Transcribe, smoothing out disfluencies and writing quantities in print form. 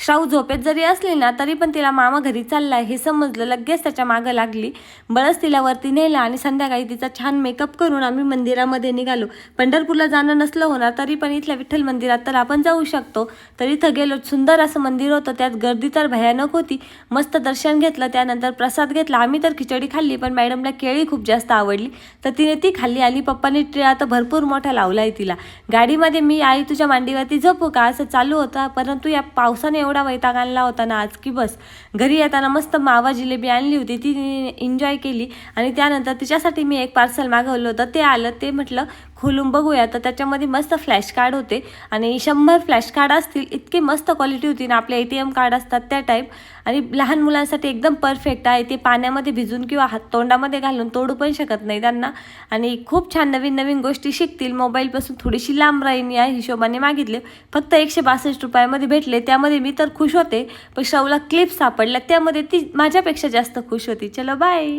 श्राऊ झोपेत जरी असली ना तरी पण तिला मामा घरी चाललाय हे समजलं, लगेच त्याच्या मागं लागली. बळच तिला वरती नेलं आणि संध्याकाळी तिचा छान मेकअप करून आम्ही मंदिरामध्ये निघालो. पंढरपूरला जाणं नसलं होणार तरी पण इथल्या विठ्ठल मंदिरात तर आपण जाऊ शकतो. तर इथं गेलो. सुंदर असं मंदिर होतं, त्यात गर्दी तर भयानक होती. मस्त दर्शन घेतलं, त्यानंतर प्रसाद घेतला. आम्ही तर खिचडी खाल्ली, पण मॅडमला केळी खूप जास्त आवडली तर तिने ती खाल्ली. आणि पप्पाने ट्रे आता भरपूर मोठा लावलाय तिला. गाडीमध्ये मी आई तुझ्या मांडीवरती झोपू का असं चालू होतं, परंतु या पावसाने एवढा वैताग आणला होता ना आज की बस. घरी येताना मस्त मावा जिलेबी आणली होती, ती एन्जॉय केली. आणि त्यानंतर तिच्यासाठी मी एक पार्सल मागवलं होतं, ते आलं. ते म्हटलं खोलून बघूया, तर त्याच्यामध्ये मस्त फ्लॅश कार्ड होते आणि 100 फ्लॅश कार्ड असतील. इतकी मस्त क्वालिटी होती ना, आपले ATM कार्ड असतात त्या टाईप. आणि लहान मुलांसाठी एकदम परफेक्ट आहे. ते पाण्यामध्ये भिजून किंवा तोंडामध्ये घालून तोडू पण शकत नाही त्यांना. आणि खूप छान नवीन नवीन गोष्टी शिकतील. मोबाईलपासून थोडीशी लांब राहीन या हिशोबाने मागितले. फक्त 162 रुपयामध्ये भेटले. त्यामध्ये मी तर खुश होते, पण श्राऊला क्लिप सापडल्या त्यामध्ये ती माझ्यापेक्षा जास्त खुश होती. चलो बाय.